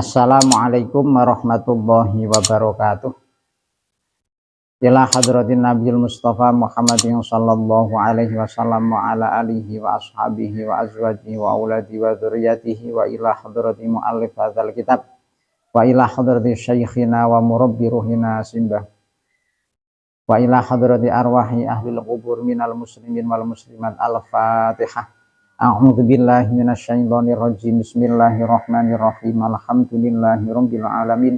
Assalamualaikum warahmatullahi wabarakatuh. Ila hadratin Nabiyil Mustafa Muhammadin sallallahu alaihi wasallam wa ala alihi wa ashabihi wa azwajihi wa auladi wa dzurriyyatihi wa ila hadrati muallif hadzal kitab wa ila hadrati syekhina wa murabbi ruhina simbah wa ila hadrati arwahi ahlil qubur minal muslimin wal muslimat. Al-Fatihah. A'udzu billahi minasyaitonir rajim. Bismillahirrahmanirrahim. Alhamdulillahirabbil alamin.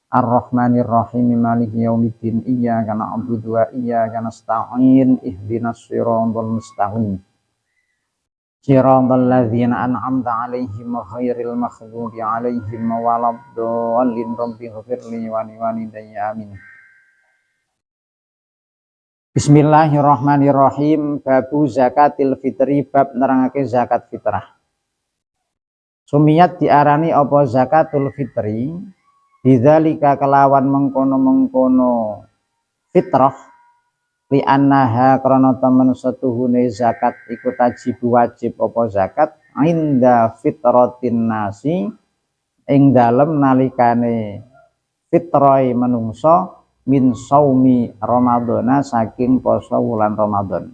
Ar-Rahmanir Rahim. Maliki yaumiddin. Iyyaka na'budu wa iyyaka nasta'in. Ihdinas siratal mustaqim. Siratal ladzina an'amta 'alaihim ghairil maghdubi 'alaihim waladdallin. Rabbighfirli wa liwalidayya. Amin. Bismillahirrahmanirrahim. Babu zakatil fitri, bab nerangake zakat fitrah. Sumiyat diarani apa zakatul fitri bidzalika kelawan mengkono-mengkono fitrah li annaha krana temen setuhune zakat iku tajib wajib apa zakat inda fitratin nasi ing dalem nalikane fitrai menungso min saumi Ramadhana saking poso wulan Ramadan.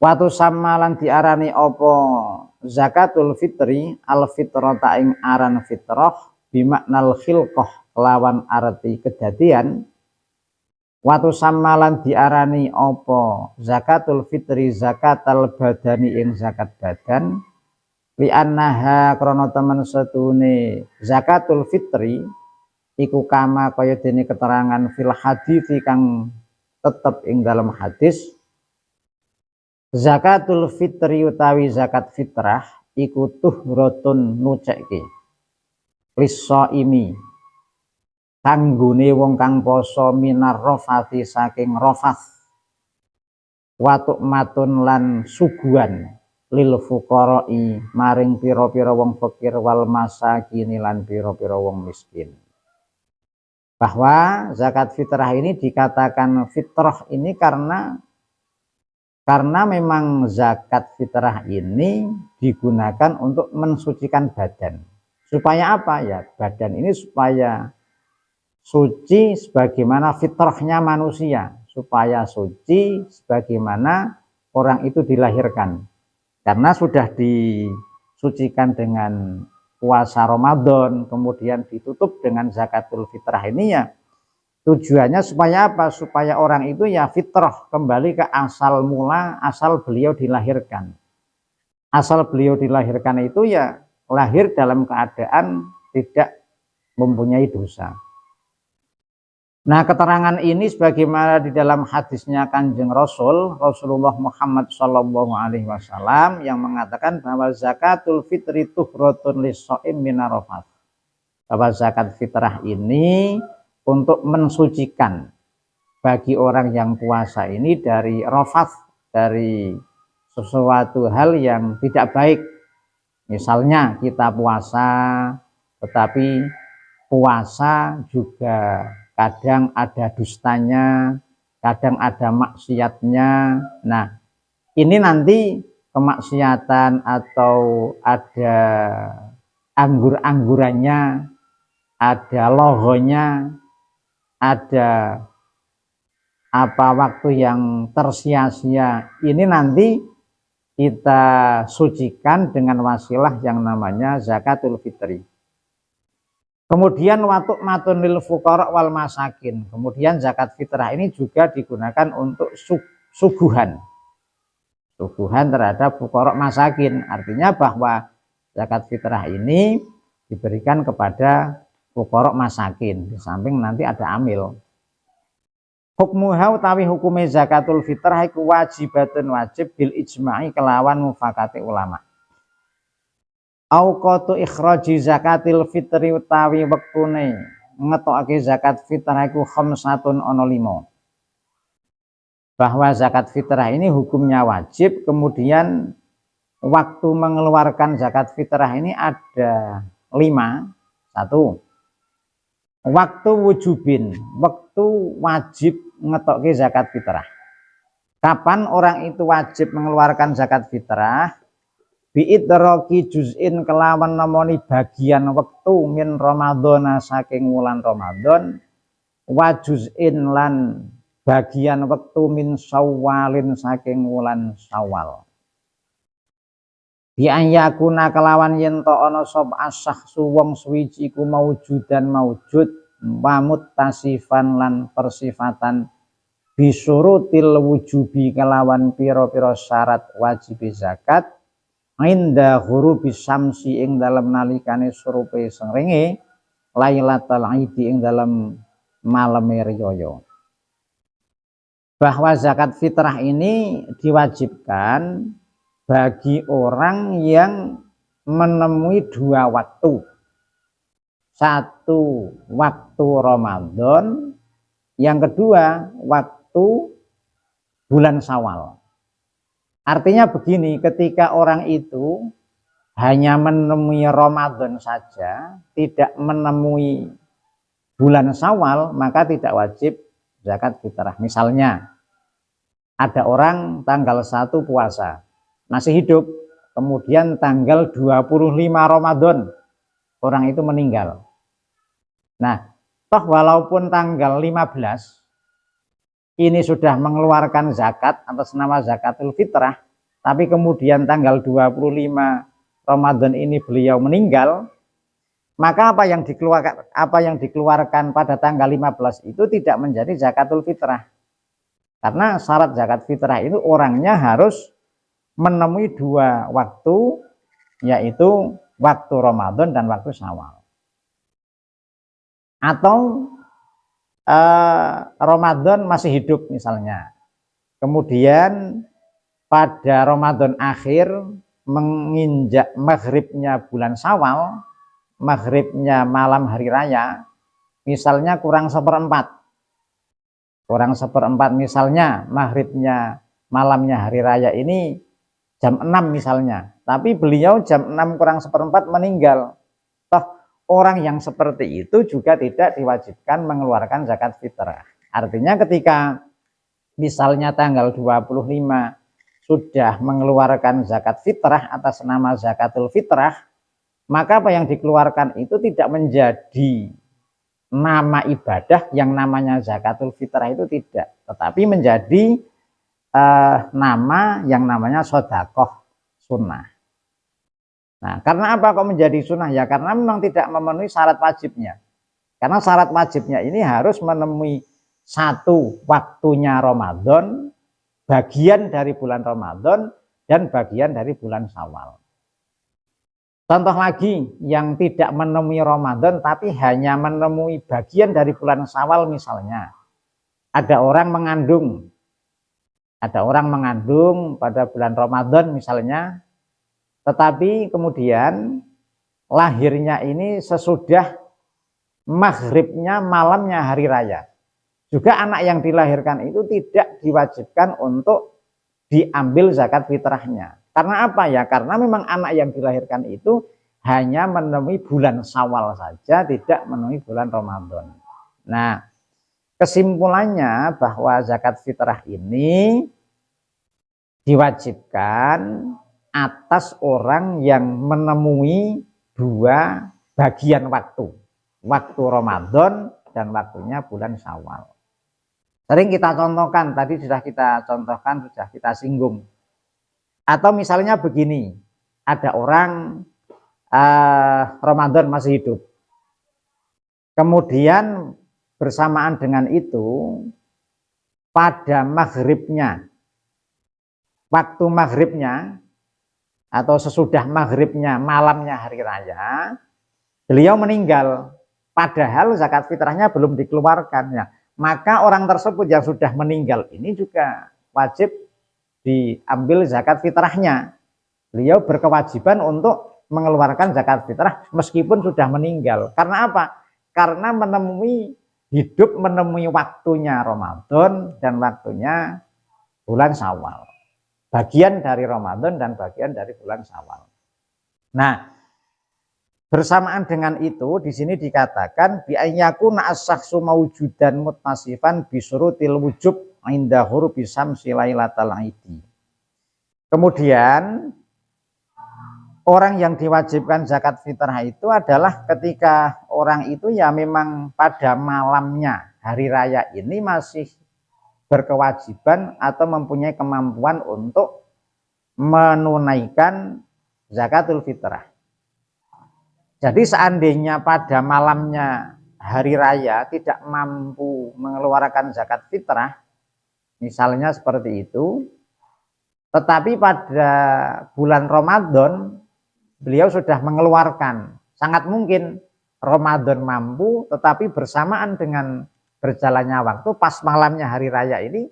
Watu samalan diarani apa zakatul fitri al fitrata ing aran fitrah bimaknal khilqah lawan arti kedadian. Watu samalan diarani apa zakatul fitri zakatal badani ing zakat badan li annaha krana temen setune zakatul fitri iku kama kaya dene keterangan fil hadits kang tetep ing dalam hadis. Zakatul fitri utawi zakat fitrah iku tuhratun nucekke lis-shaimi kanggone wong kang poso minar rafati saking rafat watuk matun lan suguhan lil fuqara'i maring pira-pira wong fakir wal masakin lan pira-pira wong miskin. Bahwa zakat fitrah ini dikatakan fitrah ini karena memang zakat fitrah ini digunakan untuk mensucikan badan. Supaya apa ya? Badan ini supaya suci sebagaimana fitrahnya manusia, supaya suci sebagaimana orang itu dilahirkan. Karena sudah disucikan dengan puasa Ramadan, kemudian ditutup dengan zakatul fitrah ini ya tujuannya supaya apa? Supaya orang itu ya fitrah, kembali ke asal mula, asal beliau dilahirkan. Asal beliau dilahirkan itu ya lahir dalam keadaan tidak mempunyai dosa. Nah, keterangan ini sebagaimana di dalam hadisnya Kanjeng Rasulullah Muhammad sallallahu alaihi wasallam yang mengatakan bahwa zakatul fitri tuhratun lis-shaim min arafat. Bahwa zakat fitrah ini untuk mensucikan bagi orang yang puasa ini dari rafat, dari sesuatu hal yang tidak baik. Misalnya kita puasa tetapi puasa juga kadang ada dustanya, kadang ada maksiatnya. Nah, ini nanti kemaksiatan atau ada anggur-anggurannya, ada logonya, ada apa waktu yang tersia-sia. Ini nanti kita sucikan dengan wasilah yang namanya zakatul fitri. Kemudian watuk matun lil fuqara wal masakin. Kemudian zakat fitrah ini juga digunakan untuk suguhan. Suguhan terhadap fuqara masakin. Artinya bahwa zakat fitrah ini diberikan kepada fuqara masakin. Di samping nanti ada amil. Hukmuha utawi hukume zakatul fitrah iku wajibatun wajib bil ijma'i kelawan mufakati ulama. Auqatu ikhraji zakatil fitri utawi wektune ngetokake zakat fitrah iku khamsatun ana 5. Bahwa zakat fitrah ini hukumnya wajib, kemudian waktu mengeluarkan zakat fitrah ini ada 5. 1. Waktu wujubin, waktu wajib ngetokke zakat fitrah. Kapan orang itu wajib mengeluarkan zakat fitrah? biidraki juz'in kelawan nemoni bagian wektu min Ramadhana saking wulan Ramadan wa juz'in lan bagian wektu min Syawalin saking wulan Syawal. Bi anyakuna kelawan yen to ana sapa asah suwong suwiji iku maujudan maujud pamut tasifan lan persifatan bisurutil wujubi kelawan pira-pira syarat wajib zakat inda ghurubi syamsi ing dalem nalikane surupe srengenge lailatul idi ing dalem malem riyaya. Bahwa zakat fitrah ini diwajibkan bagi orang yang menemui dua waktu. Satu waktu Ramadan, yang kedua waktu bulan Syawal. Artinya begini, ketika orang itu hanya menemui Ramadan saja, tidak menemui bulan Syawal, maka tidak wajib zakat fitrah. Misalnya, ada orang tanggal 1 puasa, masih hidup, kemudian tanggal 25 Ramadan, orang itu meninggal. Nah, toh walaupun tanggal 15, ini sudah mengeluarkan zakat atas nama zakatul fitrah, tapi kemudian tanggal 25 Ramadan ini beliau meninggal, maka apa yang dikeluarkan pada tanggal 15 itu tidak menjadi zakatul fitrah. Karena syarat zakat fitrah itu orangnya harus menemui dua waktu, yaitu waktu Ramadan dan waktu Syawal. Atau Ramadan masih hidup misalnya, kemudian pada Ramadan akhir menginjak maghribnya bulan Syawal, maghribnya malam hari raya, misalnya kurang seperempat misalnya maghribnya malamnya hari raya ini jam 6 misalnya, tapi beliau jam 6 kurang seperempat meninggal. Toh orang yang seperti itu juga tidak diwajibkan mengeluarkan zakat fitrah. Artinya ketika misalnya tanggal 25 sudah mengeluarkan zakat fitrah atas nama zakatul fitrah, maka apa yang dikeluarkan itu tidak menjadi nama ibadah yang namanya zakatul fitrah itu tidak, tetapi menjadi nama yang namanya sedekah sunnah. Nah, karena apa kok menjadi sunnah? Ya karena memang tidak memenuhi syarat wajibnya. Karena syarat wajibnya ini harus menemui satu waktunya Ramadan, bagian dari bulan Ramadan, dan bagian dari bulan Syawal. Contoh lagi, yang tidak menemui Ramadan tapi hanya menemui bagian dari bulan Syawal misalnya. Ada orang mengandung pada bulan Ramadan misalnya, tetapi kemudian lahirnya ini sesudah maghribnya malamnya hari raya. Juga anak yang dilahirkan itu tidak diwajibkan untuk diambil zakat fitrahnya. Karena apa ya? Karena memang anak yang dilahirkan itu hanya menemui bulan Syawal saja, tidak menemui bulan Ramadan. Nah, kesimpulannya bahwa zakat fitrah ini diwajibkan atas orang yang menemui dua bagian waktu Ramadan dan waktunya bulan Syawal. Sering kita contohkan, tadi sudah kita singgung. Atau misalnya begini, ada orang Ramadan masih hidup, kemudian bersamaan dengan itu pada waktu maghribnya atau sesudah maghribnya malamnya hari raya, beliau meninggal, padahal zakat fitrahnya belum dikeluarkan. Ya, maka orang tersebut yang sudah meninggal ini juga wajib diambil zakat fitrahnya. Beliau berkewajiban untuk mengeluarkan zakat fitrah meskipun sudah meninggal. Karena apa? Karena menemui waktunya Ramadan dan waktunya bulan Syawal. Bagian dari Ramadan dan bagian dari bulan Syawal. Nah, bersamaan dengan itu di sini dikatakan bi ayyakuna as-sakhsu maujudan muttasifan bisurutil wujub inda hurubi syamsi lailatal idi. Kemudian orang yang diwajibkan zakat fitrah itu adalah ketika orang itu ya memang pada malamnya hari raya ini masih berkewajiban atau mempunyai kemampuan untuk menunaikan zakatul fitrah. Jadi seandainya pada malamnya hari raya tidak mampu mengeluarkan zakat fitrah, misalnya seperti itu, tetapi pada bulan Ramadan beliau sudah mengeluarkan. Sangat mungkin Ramadan mampu, tetapi bersamaan dengan berjalannya waktu pas malamnya hari raya ini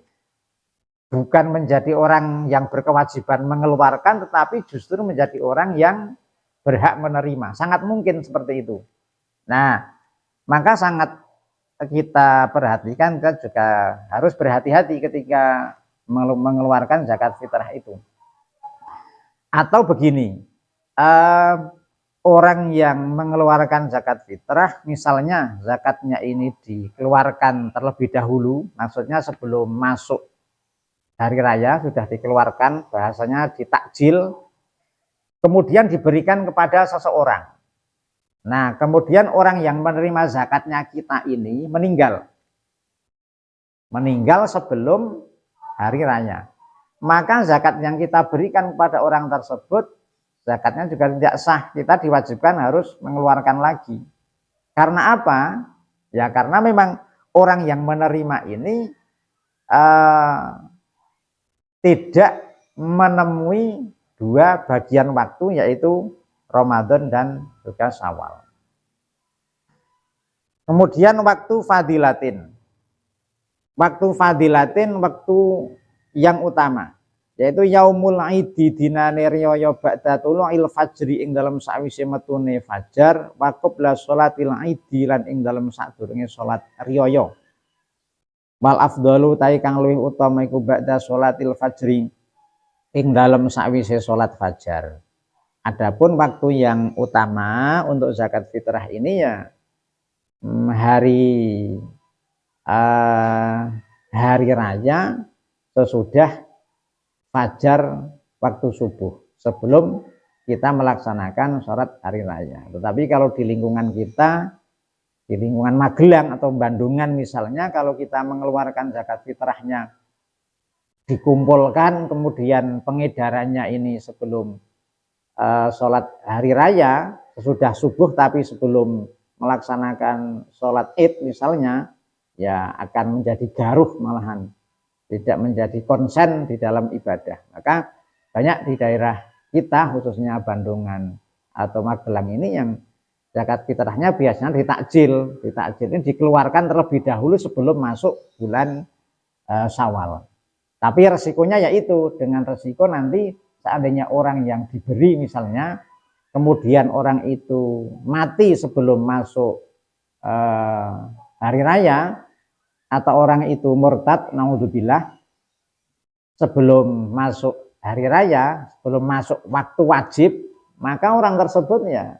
bukan menjadi orang yang berkewajiban mengeluarkan, tetapi justru menjadi orang yang berhak menerima. Sangat mungkin seperti itu. Nah, maka sangat kita perhatikan, kita juga harus berhati-hati ketika mengeluarkan zakat fitrah itu. Atau begini, orang yang mengeluarkan zakat fitrah, misalnya zakatnya ini dikeluarkan terlebih dahulu, maksudnya sebelum masuk hari raya sudah dikeluarkan, bahasanya ditakjil, kemudian diberikan kepada seseorang. Nah, kemudian orang yang menerima zakatnya kita ini meninggal sebelum hari raya. Maka zakat yang kita berikan kepada orang tersebut, zakatnya juga tidak sah. Kita diwajibkan harus mengeluarkan lagi. Karena apa? Ya karena memang orang yang menerima ini tidak menemui dua bagian waktu, yaitu Ramadan dan juga Syawal. Kemudian waktu fadilatin. Waktu fadilatin, waktu yang utama, yaitu yaumul idi dinane riyaya ba'da tulu'il fajri ing dalem sawise metune fajar, wa qabla sholatil idi lan ing dalem sadurunge salat riyaya. Wal afdalu tai kang luwih utama iku ba'da sholatil fajri ing dalem sawise salat fajar. Adapun waktu yang utama untuk zakat fitrah ini ya hari raya sesudah fajar waktu subuh, sebelum kita melaksanakan sholat hari raya. Tetapi kalau di lingkungan kita, di lingkungan Magelang atau Bandungan misalnya, kalau kita mengeluarkan zakat fitrahnya dikumpulkan, kemudian pengedarannya ini sebelum sholat hari raya, sesudah subuh tapi sebelum melaksanakan sholat id misalnya, ya akan menjadi garuh malahan, tidak menjadi konsen di dalam ibadah. Maka banyak di daerah kita, khususnya Bandungan atau Magelang ini, yang zakat fitrahnya biasanya ditakjil. Ditakjil ini dikeluarkan terlebih dahulu sebelum masuk bulan Syawal. Tapi resikonya yaitu dengan resiko nanti seandainya orang yang diberi misalnya, kemudian orang itu mati sebelum masuk hari raya, atau orang itu murtad, naudzubillah, sebelum masuk hari raya, sebelum masuk waktu wajib, maka orang tersebut ya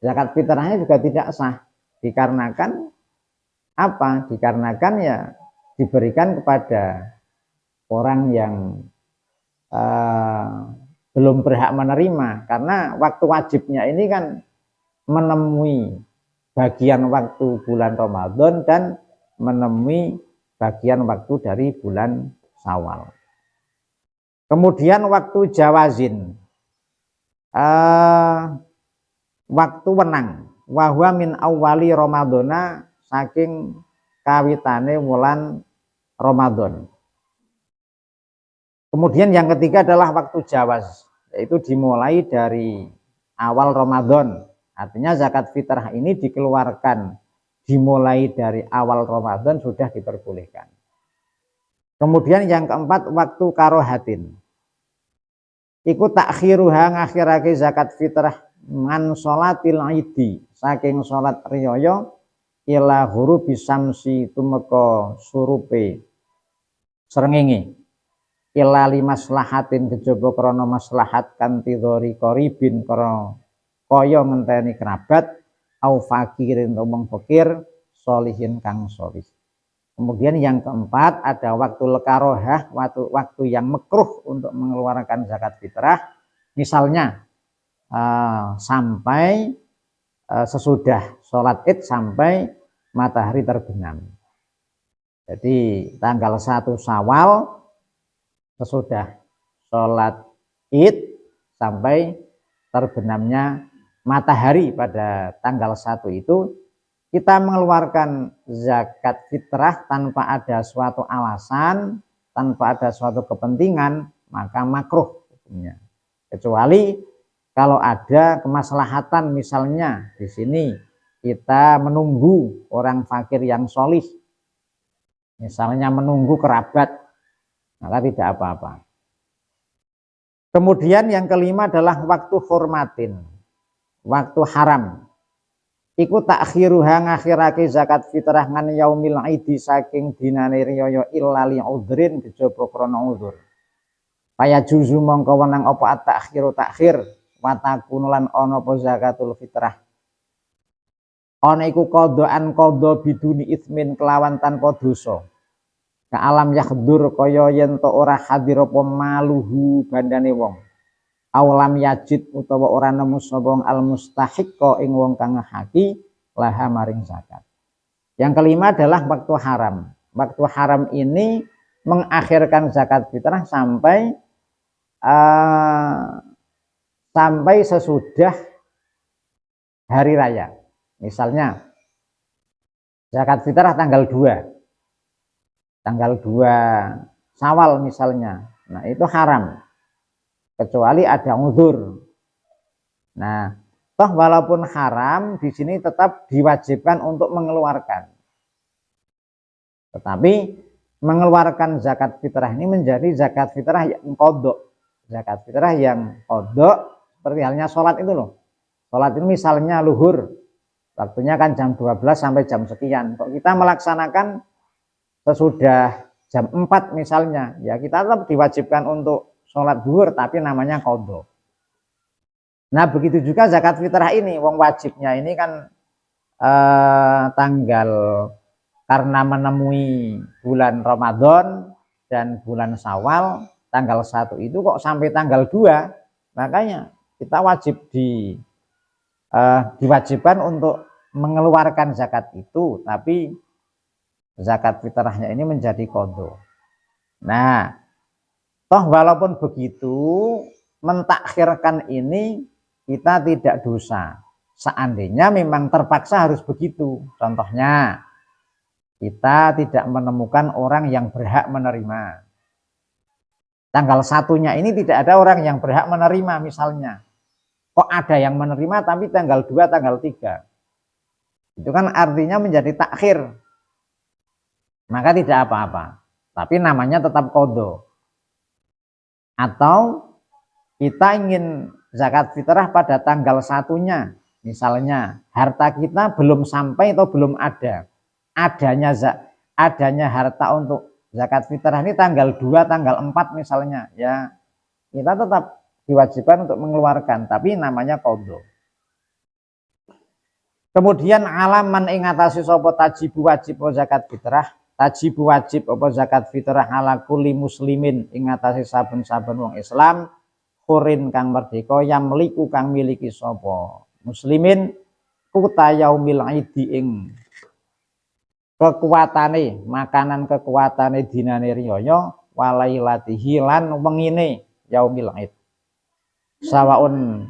zakat fitrahnya juga tidak sah. Dikarenakan apa? Dikarenakan ya diberikan kepada orang yang belum berhak menerima, karena waktu wajibnya ini kan menemui bagian waktu bulan Ramadan dan menemui bagian waktu dari bulan Syawal. Kemudian waktu jawazin, waktu wenang, wahwa min awali Ramadana, saking kawitane wulan Ramadan. Kemudian yang ketiga adalah waktu jawaz, yaitu dimulai dari awal Ramadan. Artinya zakat fitrah ini dikeluarkan dimulai dari awal Ramadan sudah diperbolehkan. Kemudian yang keempat waktu karohatin, iku takhiruha ngakhirake zakat fitrah man sholatil idi, saking sholat riyaya ila ghurubi samsi tumeka surupe srengenge, ila limaslahatin kejaba krana maslahat kantidori koribin krana kaya ngenteni kerabat, au fakirin omong fakir, solihin kang solih. Kemudian yang keempat ada waktu lekarohah, waktu yang makruh untuk mengeluarkan zakat fitrah. Misalnya sampai sesudah sholat Id sampai matahari terbenam. Jadi tanggal 1 Syawal sesudah sholat Id sampai terbenamnya matahari pada tanggal 1 itu kita mengeluarkan zakat fitrah tanpa ada suatu alasan, tanpa ada suatu kepentingan, maka makruh hukumnya. Kecuali kalau ada kemaslahatan, misalnya di sini kita menunggu orang fakir yang solih, misalnya menunggu kerabat, maka tidak apa-apa. Kemudian yang kelima adalah waktu hormatin, waktu haram. Iku takhiruha ngakhirake zakat fitrah ngan yaumil idi saking dinane riyaya illa li udhrin kejaba krana udhur. Paya juzu mongko wenang apa at-takhiru takhir wa takun lan ana apa zakatul fitrah. Ana iku qadaan qadha biduni ismin kelawan tanpa dosa. Ka alam yahdur kaya yen to ora hadir apa maluhu bandane wong. Awalam yajid utawa ora nemu sapa al mustahiqqa ing wong kang ngehaki laha maring zakat. Yang kelima adalah waktu haram. Waktu haram ini mengakhirkan zakat fitrah sampai sesudah hari raya. Misalnya zakat fitrah tanggal 2. Tanggal 2 Syawal misalnya. Nah, itu haram. Kecuali ada uzur. Nah, toh walaupun haram di sini tetap diwajibkan untuk mengeluarkan. Tetapi mengeluarkan zakat fitrah ini menjadi zakat fitrah yang qadha. Zakat fitrah yang qadha seperti halnya sholat itu loh. Sholat itu misalnya luhur, waktunya kan jam 12 sampai jam sekian. Kok kita melaksanakan sesudah jam 4 misalnya, ya kita tetap diwajibkan untuk sholat zuhur, tapi namanya qadha. Nah, begitu juga zakat fitrah ini, wong wajibnya ini kan tanggal, karena menemui bulan Ramadan dan bulan Syawal, tanggal 1 itu kok sampai tanggal 2, makanya kita wajib diwajibkan untuk mengeluarkan zakat itu, tapi zakat fitrahnya ini menjadi qadha. Nah, toh walaupun begitu, mentakhirkan ini kita tidak dosa. Seandainya memang terpaksa harus begitu. Contohnya, kita tidak menemukan orang yang berhak menerima. Tanggal 1-nya ini tidak ada orang yang berhak menerima misalnya. Kok ada yang menerima tapi tanggal 2, tanggal 3. Itu kan artinya menjadi takhir. Maka tidak apa-apa. Tapi namanya tetap qadha. Atau kita ingin zakat fitrah pada tanggal 1-nya, misalnya harta kita belum sampai atau belum ada, adanya harta untuk zakat fitrah ini tanggal 2, tanggal 4 misalnya, ya kita tetap diwajibkan untuk mengeluarkan, tapi namanya qadha. Kemudian alaman ing atase sapa tajibu wajib zakat fitrah, tajibu wajib apa zakat fitrah ala kulli muslimin ing atase saben-saben wong Islam kurin kang merdeka yang meliku kang miliki sapa muslimin kuta yaumil idi ing kekuatane makanan kekuatane dinane riyaya walailatihi lan wengine yaumil id sawaun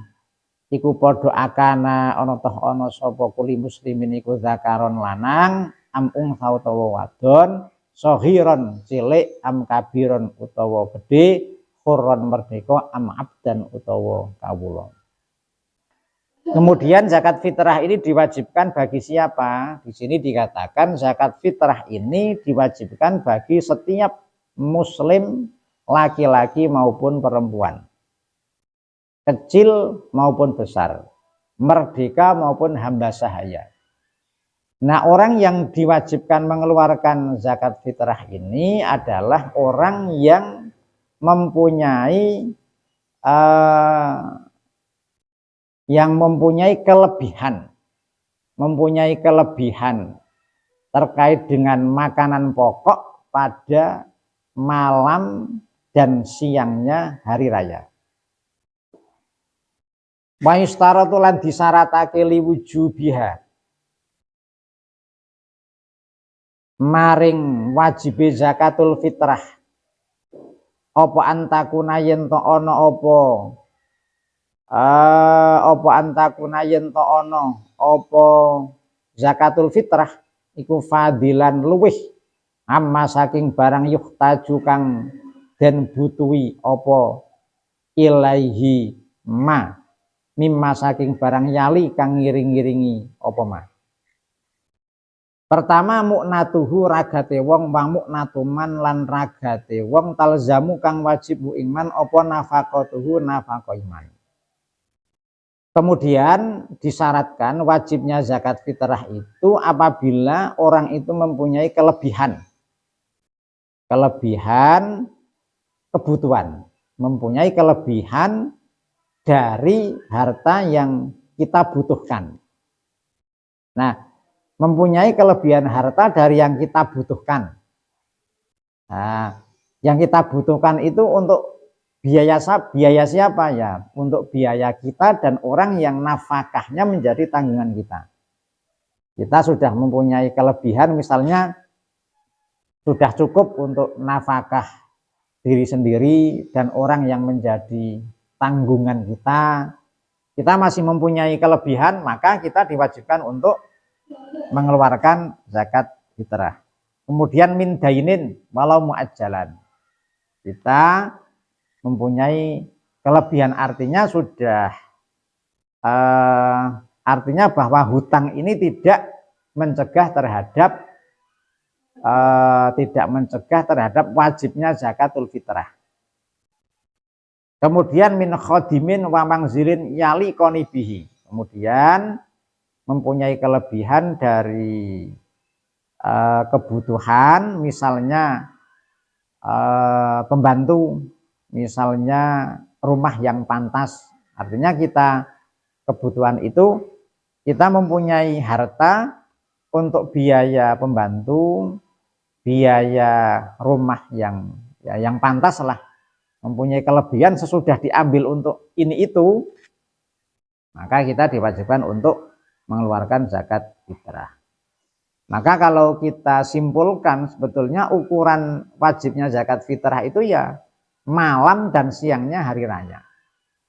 iku padha akana ana toh ana sapa kuli muslimin iku zakaron lanang am ungsa utawa wadon sohiron cilik am kabiron utawa gedhe khurron merdeka am abdan utawa kawula. Kemudian zakat fitrah ini diwajibkan bagi siapa? Di sini dikatakan zakat fitrah ini diwajibkan bagi setiap muslim laki-laki maupun perempuan, kecil maupun besar, merdeka maupun hamba sahaya. Nah, orang yang diwajibkan mengeluarkan zakat fitrah ini adalah orang yang mempunyai kelebihan terkait dengan makanan pokok pada malam dan siangnya hari raya. Wa yustaratu lan disyaratake liwujubiha maring wajib zakatul fitrah apa antakuna yen to ana apa antakuna yen to ana apa zakatul fitrah iku fadilan luwih amma saking barang yuhtaju kang den butuhi apa ilaihi ma mimma saking barang yali kang ngiring-ngiringi apa ma. Pertama muknatuhu ragate wong wa muknatuman lan ragate wong talzamu kang wajib iman apa nafaqatuhu nafaqah iman. Kemudian disyaratkan wajibnya zakat fitrah itu apabila orang itu mempunyai kelebihan kebutuhan, mempunyai kelebihan dari harta yang kita butuhkan. Nah, mempunyai kelebihan harta dari yang kita butuhkan. Nah, yang kita butuhkan itu untuk biaya siapa ya? Untuk biaya kita dan orang yang nafkahnya menjadi tanggungan kita. Kita sudah mempunyai kelebihan, misalnya sudah cukup untuk nafkah diri sendiri dan orang yang menjadi tanggungan kita. Kita masih mempunyai kelebihan, maka kita diwajibkan untuk mengeluarkan zakat fitrah. Kemudian min dainin walau muajjalan. Kita mempunyai kelebihan, artinya sudah artinya bahwa hutang ini tidak mencegah terhadap wajibnya zakatul fitrah. Kemudian min khodimin wa mangzilin yali konibihi. Kemudian mempunyai kelebihan dari kebutuhan, misalnya pembantu, misalnya rumah yang pantas. Artinya kita kebutuhan itu kita mempunyai harta untuk biaya pembantu, biaya rumah yang pantas lah, mempunyai kelebihan sesudah diambil untuk ini itu, maka kita diwajibkan untuk mengeluarkan zakat fitrah. Maka kalau kita simpulkan, sebetulnya ukuran wajibnya zakat fitrah itu ya malam dan siangnya hari raya.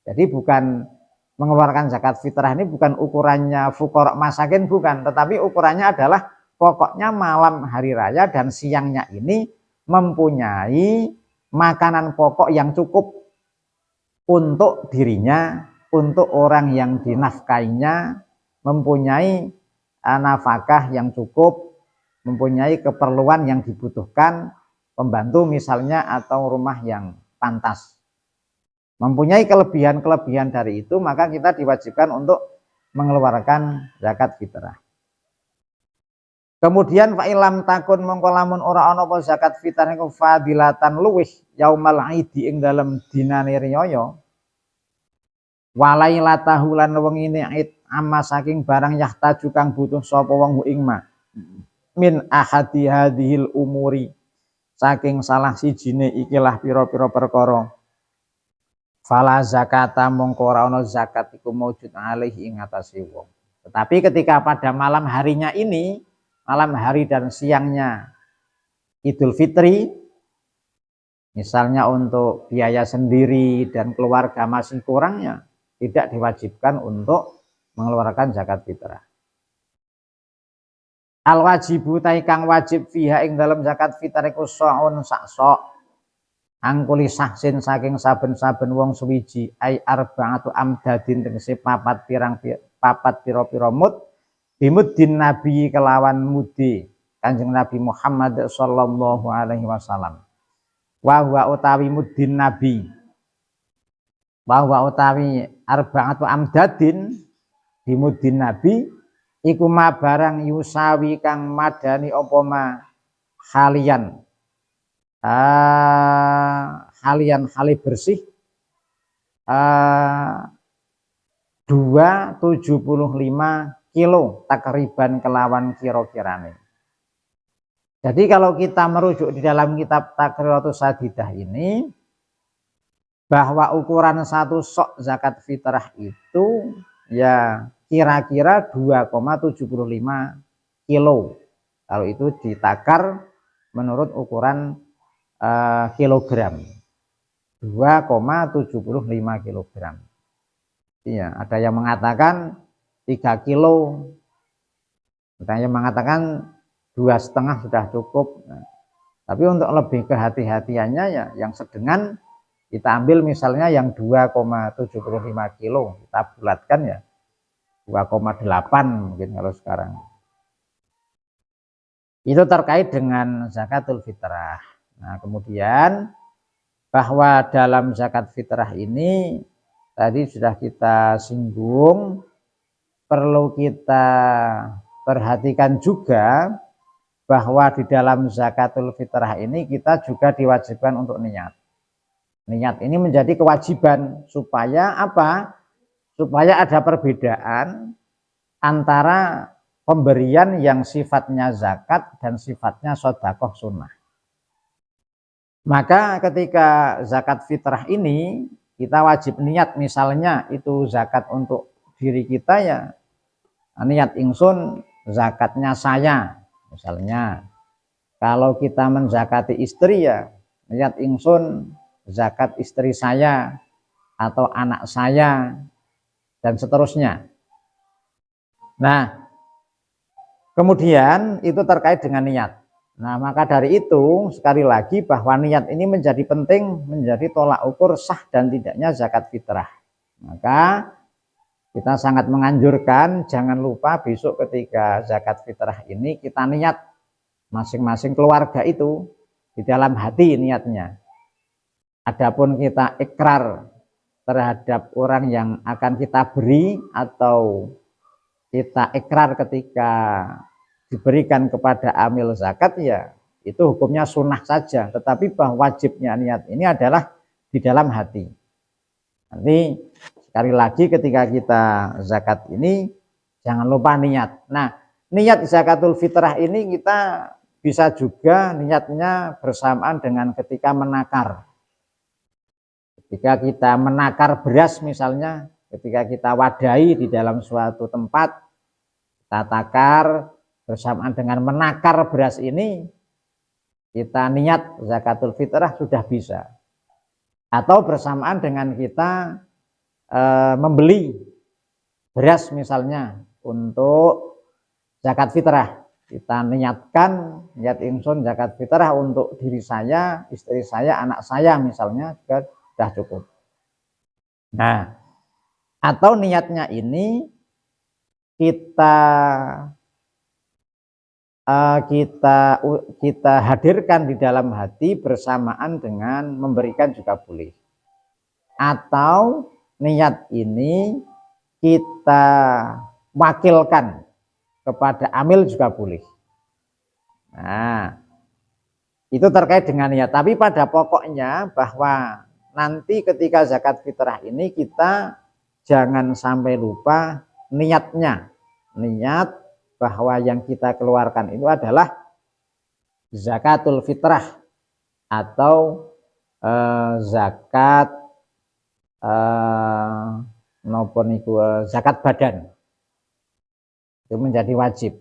Jadi bukan mengeluarkan zakat fitrah ini bukan ukurannya fuqara masakin, bukan, tetapi ukurannya adalah pokoknya malam hari raya dan siangnya ini mempunyai makanan pokok yang cukup untuk dirinya, untuk orang yang dinafkainya, mempunyai nafkah yang cukup, mempunyai keperluan yang dibutuhkan, pembantu misalnya, atau rumah yang pantas. Mempunyai kelebihan-kelebihan dari itu, maka kita diwajibkan untuk mengeluarkan zakat fitrah. Kemudian fa'ilam takun mongko lamun ora ana apa zakat fitrah iku fadilatan luwih yaumal aidi ing dalem dinane riyaya, walailatahu lan wengine id amma saking barang yahtaju kang butuh sapa wong ing ma min ahadi hadhil umuri saking salah sijine ikilah pira-pira perkara, fala zakata mongko ora ana zakat iku maujud alaihi ing atase wong. Tetapi ketika pada malam harinya ini, malam hari dan siangnya Idul Fitri, misalnya untuk biaya sendiri dan keluarga masih kurangnya, tidak diwajibkan untuk mengeluarkan zakat fitrah. Al wajibu taikang wajib fiha ing dalam zakat fitrah iku sa'un sak angkuli sahsin saking saben-saben wong suwiji ai arba'atu amdadin tegese papat pira-pira mud bimuddin nabi kelawan mudi Kanjeng Nabi Muhammad sallallahu alaihi wasallam. Wa huwa utawi muddin nabi, wa huwa utawi arba'atu amdadin bimuddin nabi iku ma barang yusawi kang madani apa ma halian hali bersih 275 kilo takriban kelawan kira-kirane. Jadi kalau kita merujuk di dalam kitab Taqriratus Sadidah ini, bahwa ukuran satu sok zakat fitrah itu itu ya kira-kira 2,75 kilo. Kalau itu ditakar menurut ukuran kilogram, 2,75 kilogram. Iya, ada yang mengatakan 3 kilo, ada yang mengatakan 2,5 sudah cukup. Nah, tapi untuk lebih kehati-hatiannya ya yang sedengan kita ambil misalnya yang 2,75 kilo, kita bulatkan ya 2,8 mungkin kalau sekarang. Itu terkait dengan zakatul fitrah. Nah, kemudian bahwa dalam zakat fitrah ini tadi sudah kita singgung, perlu kita perhatikan juga bahwa di dalam zakatul fitrah ini kita juga diwajibkan untuk niat. Niat ini menjadi kewajiban supaya apa? Supaya ada perbedaan antara pemberian yang sifatnya zakat dan sifatnya sedekah sunnah. Maka ketika zakat fitrah ini kita wajib niat, misalnya itu zakat untuk diri kita ya, niat ingsun zakatnya saya misalnya. Kalau kita menzakati istri ya niat ingsun zakat istri saya atau anak saya dan seterusnya. Nah, kemudian itu terkait dengan niat. Nah, maka dari itu sekali lagi bahwa niat ini menjadi penting, menjadi tolak ukur sah dan tidaknya zakat fitrah. Maka kita sangat menganjurkan jangan lupa besok ketika zakat fitrah ini kita niat masing-masing keluarga itu di dalam hati niatnya. Adapun kita ikrar terhadap orang yang akan kita beri atau kita ikrar ketika diberikan kepada amil zakat ya itu hukumnya sunnah saja, tetapi bahwa wajibnya niat ini adalah di dalam hati. Nanti sekali lagi ketika kita zakat ini jangan lupa niat. Nah, niat zakatul fitrah ini kita bisa juga niatnya bersamaan dengan ketika menakar. Ketika kita menakar beras misalnya, ketika kita wadahi di dalam suatu tempat, kita takar bersamaan dengan menakar beras ini, kita niat zakatul fitrah sudah bisa. Atau bersamaan dengan kita membeli beras misalnya untuk zakat fitrah, kita niatkan niat ingsun zakat fitrah untuk diri saya, istri saya, anak saya misalnya sudah cukup. Nah, atau niatnya ini kita hadirkan di dalam hati bersamaan dengan memberikan juga boleh. Atau niat ini kita wakilkan kepada amil juga boleh. Nah, itu terkait dengan niat. Tapi pada pokoknya bahwa nanti ketika zakat fitrah ini kita jangan sampai lupa niatnya. Niat bahwa yang kita keluarkan itu adalah zakatul fitrah atau zakat zakat badan. Itu menjadi wajib.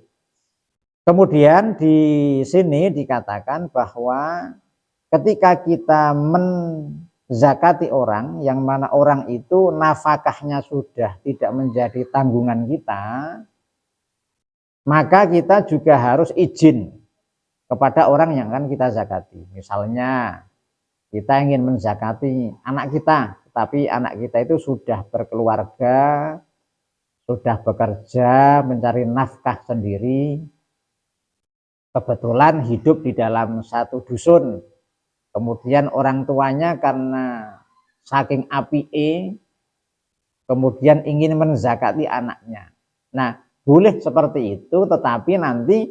Kemudian di sini dikatakan bahwa ketika kita menzakati orang yang mana orang itu nafkahnya sudah tidak menjadi tanggungan kita, maka kita juga harus izin kepada orang yang akan kita zakati. Misalnya kita ingin menzakati anak kita, tapi anak kita itu sudah berkeluarga, sudah bekerja, mencari nafkah sendiri, kebetulan hidup di dalam satu dusun, kemudian orang tuanya karena saking apike, kemudian ingin menzakati anaknya. Nah, boleh seperti itu, tetapi nanti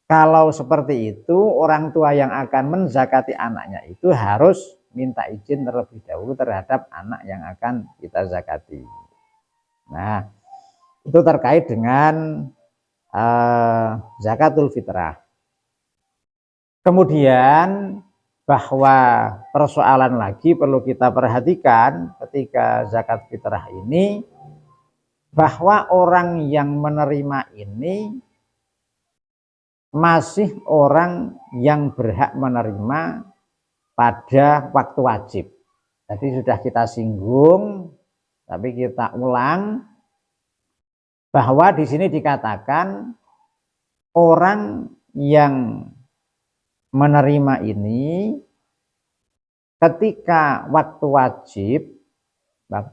kalau seperti itu orang tua yang akan menzakati anaknya itu harus minta izin terlebih dahulu terhadap anak yang akan kita zakati. Nah, itu terkait dengan zakatul fitrah. Kemudian bahwa persoalan lagi perlu kita perhatikan ketika zakat fitrah ini bahwa orang yang menerima ini masih orang yang berhak menerima pada waktu wajib. Jadi sudah kita singgung, tapi kita ulang bahwa di sini dikatakan orang yang menerima ini ketika waktu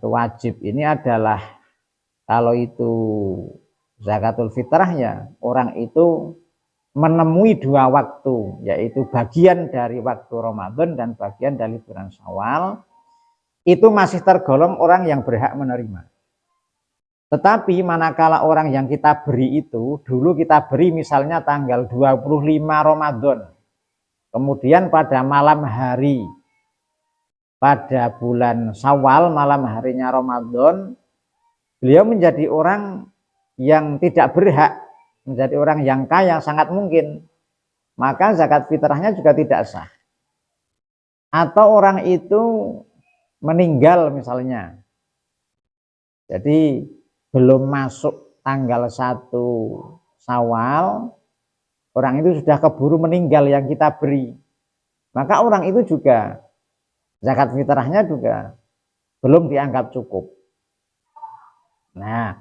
wajib ini adalah kalau itu zakatul fitrah ya orang itu menemui dua waktu, yaitu bagian dari waktu Ramadan dan bagian dari bulan Syawal, itu masih tergolong orang yang berhak menerima. Tetapi manakala orang yang kita beri itu, dulu kita beri misalnya tanggal 25 Ramadan, kemudian pada malam hari, pada bulan Syawal, malam harinya Ramadan, beliau menjadi orang yang tidak berhak, menjadi orang yang kaya sangat mungkin, maka zakat fitrahnya juga tidak sah. Atau orang itu meninggal misalnya, jadi belum masuk tanggal 1 Syawal, orang itu sudah keburu meninggal yang kita beri, maka orang itu juga zakat fitrahnya juga belum dianggap cukup. Nah,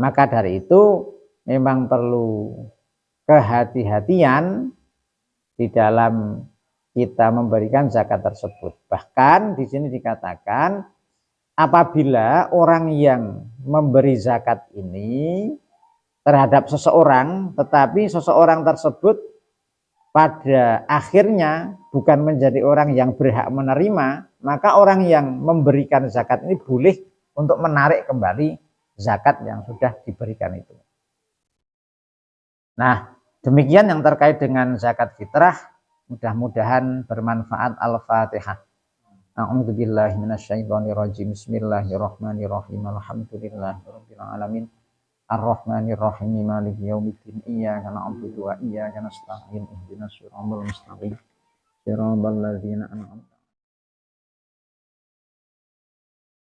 maka dari itu memang perlu kehati-hatian di dalam kita memberikan zakat tersebut. Bahkan di sini dikatakan apabila orang yang memberi zakat ini terhadap seseorang, tetapi seseorang tersebut pada akhirnya bukan menjadi orang yang berhak menerima, maka orang yang memberikan zakat ini boleh untuk menarik kembali zakat yang sudah diberikan itu. Nah, demikian yang terkait dengan zakat fitrah. Mudah-mudahan bermanfaat. Al-Fatihah. A'udzubillahi minasyaitonirrajim. Bismillahirrahmanirrahim. Alhamdulillahirabbil alamin. Ar-Rahmanirrahim. Maliki yaumiddin. Iyyaka na'budu wa iyyaka nasta'in. Ihdinas siratal mustaqim. Shiratal ladzina an'amta